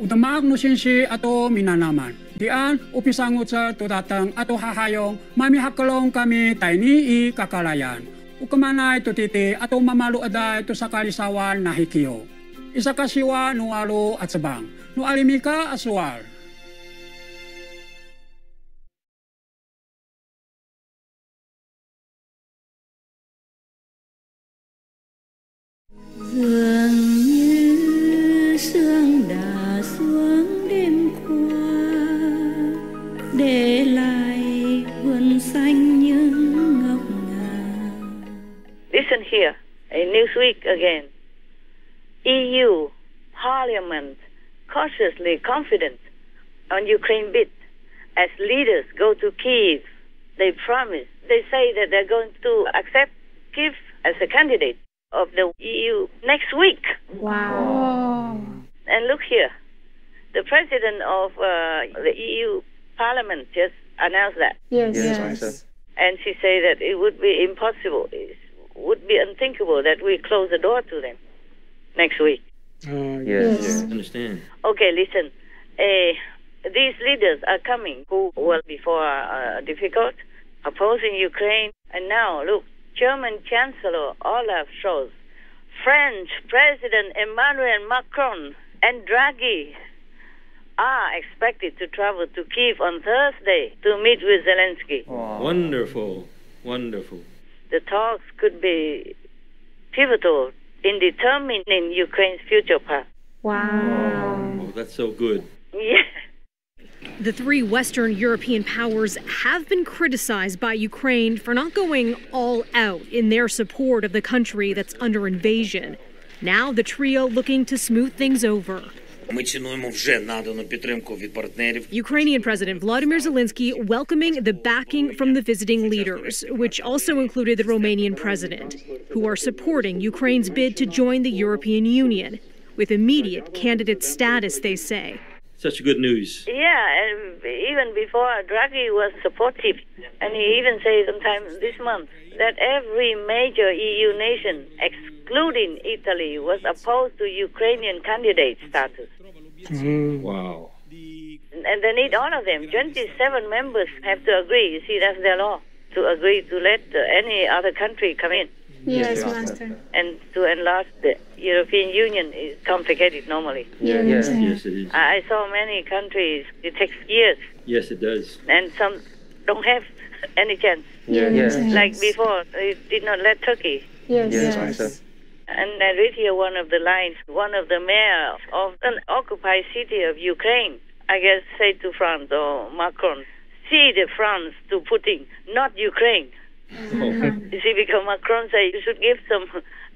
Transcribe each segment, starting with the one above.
Udamak nusinsi ato minanaman. Dian upisangut sa tudatang ato hahayong mamihakalong kami taini i kakalayan. Ukamanay tutiti ato mamalu aday to sa kalisawan na hikiyo. Isa kasiwa nualo at sabang. Nualimika aswal. Dường như sương đã xuống đêm qua, để lại vườn xanh những ngọc ngà. Listen here, in Newsweek again. EU Parliament cautiously confident on Ukraine bid. As leaders go to Kyiv, they promise, they say that they're going to accept Kyiv as a candidate of the EU next week. Wow. And look here, the president of the EU Parliament just announced that. Yes. And she said that it would be impossible, it would be unthinkable that we close the door to them next week. Yes. Understand. Okay, listen. These leaders are coming who were before difficult, opposing Ukraine. And now, look, German Chancellor Olaf Scholz, French President Emmanuel Macron, and Draghi are expected to travel to Kyiv on Thursday to meet with Zelensky. Wow. Wonderful. The talks could be pivotal in determining Ukraine's future path. Wow. Oh, that's so good. Yeah. The three Western European powers have been criticized by Ukraine for not going all out in their support of the country that's under invasion. Now the trio looking to smooth things over. Ukrainian President Vladimir Zelensky welcoming the backing from the visiting leaders, which also included the Romanian president, who are supporting Ukraine's bid to join the European Union, with immediate candidate status, they say. Such good news. Yeah, and even before, Draghi was supportive. And he even said sometime this month that every major EU nation, excluding Italy, was opposed to Ukrainian candidate status. Wow. And they need all of them. 27 members have to agree. You see, that's their law, to agree to let any other country come in. Yes, Master. And to enlarge the European Union is complicated normally. Yes, it is. I saw many countries, it takes years. Yes, it does. And some don't have any chance. Yes. Like before, they did not let Turkey. Yes. And I read here one of the lines, one of the mayor of an occupied city of Ukraine, I guess, say to France or Macron, cede France to Putin, not Ukraine. You see, because Macron said you should give some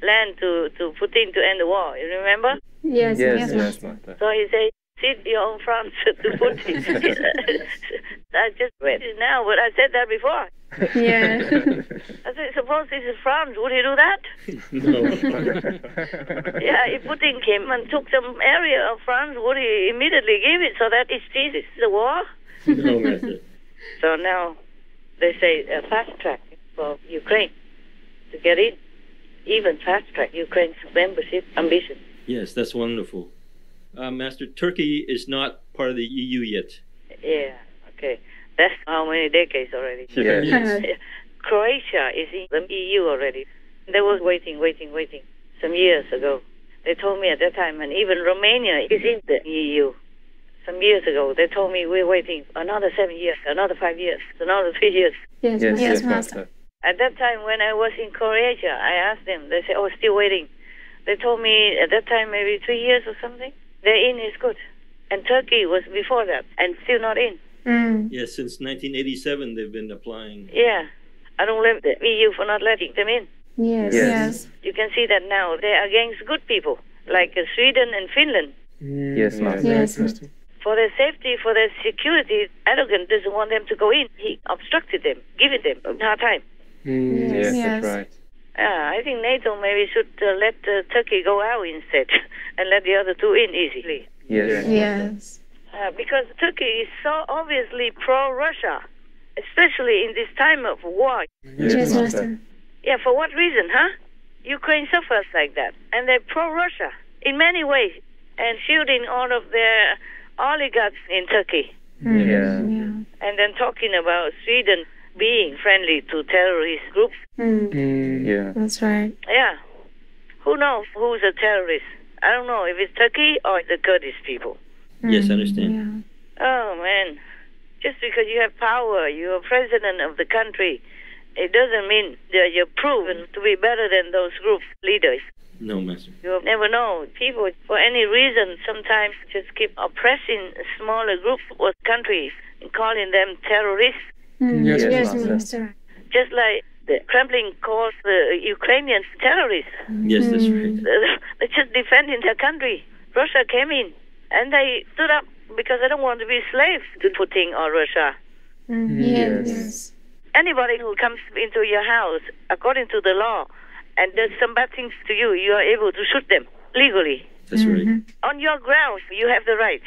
land to Putin to end the war. You remember? Yes. So he said, cede your own France to Putin. I just read it now, but I said that before. Yeah. I said, suppose this is France, would he do that? No. Yeah, if Putin came and took some area of France, would he immediately give it so that it ceases the war? No, Master. So now they say a fast track for Ukraine to get in, even fast track Ukraine's membership ambition. Yes, that's wonderful. Master, Turkey is not part of the EU yet. Yeah, okay. That's how many decades already. Yes. Croatia is in the EU already. They was waiting some years ago. They told me at that time, and even Romania is in the EU. Some years ago, they told me we're waiting another 7 years, another 5 years, another 3 years. Yes, Master. At that time, when I was in Croatia, I asked them. They said, "Oh, still waiting." They told me at that time maybe 3 years or something. They're in is good, and Turkey was before that and still not in. Yes, since 1987 they've been applying. Yeah, I don't blame the EU for not letting them in. Yes. You can see that now they're against good people like Sweden and Finland. Yes, Master. For their safety, for their security, Erdogan doesn't want them to go in. He obstructed them, giving them a hard time. Yes, that's right. I think NATO maybe should let Turkey go out instead and let the other two in easily. Yes. Because Turkey is so obviously pro-Russia, especially in this time of war. Yes, Master. Yeah, for what reason, huh? Ukraine suffers like that, and they're pro-Russia in many ways. and shooting all of their oligarchs in Turkey. Yeah. And then talking about Sweden being friendly to terrorist groups. Yeah. That's right. Yeah. Who knows who's a terrorist? I don't know if it's Turkey or the Kurdish people. Yes, I understand. Oh, man. Just because you have power, you're president of the country, it doesn't mean that you're proven to be better than those group leaders. No, Master. You never know. People, for any reason, sometimes just keep oppressing smaller groups or countries and calling them terrorists. Yes, Master. Just like the Kremlin calls the Ukrainians terrorists. Yes, that's right. They're just defending their country. Russia came in and they stood up because they don't want to be slaves to Putin or Russia. Yes. Anybody who comes into your house, according to the law, and does some bad things to you, you are able to shoot them legally. That's right. On your grounds, you have the right.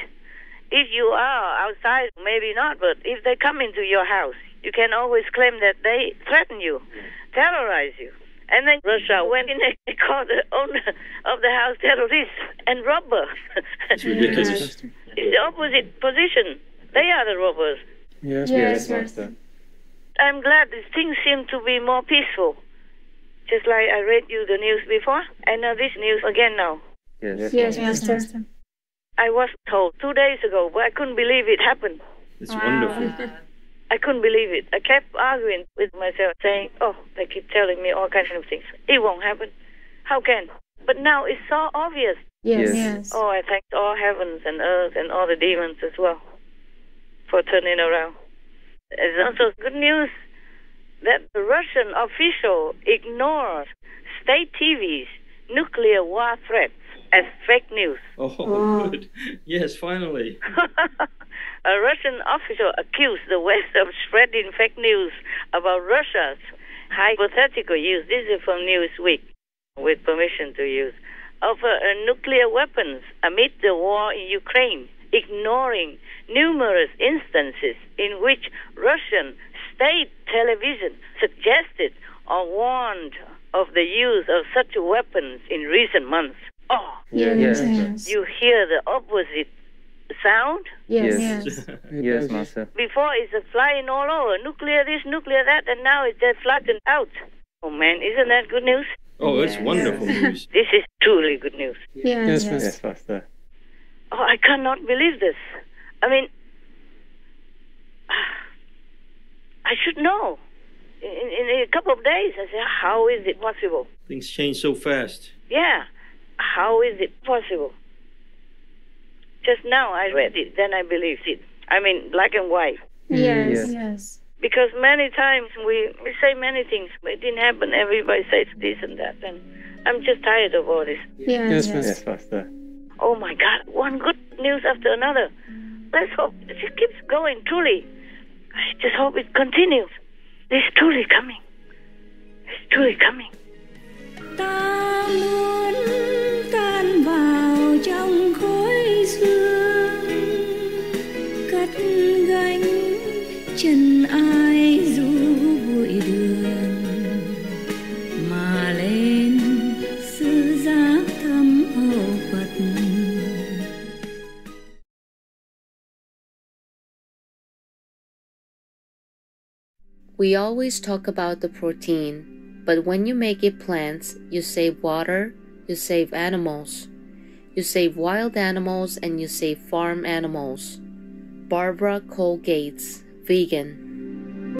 If you are outside, maybe not, but if they come into your house, you can always claim that they threaten you, terrorize you. And then Russia went in and called the owner of the house terrorist and robber. It's ridiculous. It's the opposite position. They are the robbers. Yes, Master. I'm glad these things seem to be more peaceful. Just like I read you the news before, and now this news again now. Yes, Master. I was told 2 days ago, but I couldn't believe it happened. It's wonderful. I couldn't believe it. I kept arguing with myself, saying, oh, they keep telling me all kinds of things. It won't happen. How can? But now it's so obvious. Yes. Oh, I thank all heavens and earth and all the demons as well for turning around. It's also good news that the Russian official ignores state TV's nuclear war threats as fake news. Oh, good. Yes, finally. A Russian official accused the West of spreading fake news about Russia's hypothetical use, this is from Newsweek, with permission to use, of nuclear weapons amid the war in Ukraine, ignoring numerous instances in which Russian state television suggested or warned of the use of such weapons in recent months. Oh, Yes. you hear the opposite sound? Yes, Master. Before it's flying all over, nuclear this, nuclear that, and now it's just flattened out. Oh man, isn't that good news? Oh, it's wonderful news. This is truly good news. Yes, Master. Oh, I cannot believe this. I mean, I should know. In a couple of days, I said, how is it possible? Things change so fast. Yeah, how is it possible? Just now I read it, then I believed it. I mean, black and white. Yes. Because many times we say many things, but it didn't happen. Everybody says this and that, and I'm just tired of all this. Yes, Master. Oh my God, one good news after another. Let's hope it just keeps going, truly. I just hope it continues. It's truly coming. It's truly coming. Ta muốn tan vào trong khói sương, cất gánh chân ai du bụi đường, mà lên sư giác thăm hậu Phật. We always talk about the protein, but when you make it plants, you save water, you save animals. You save wild animals and you save farm animals. Barbara Cole Gates, vegan.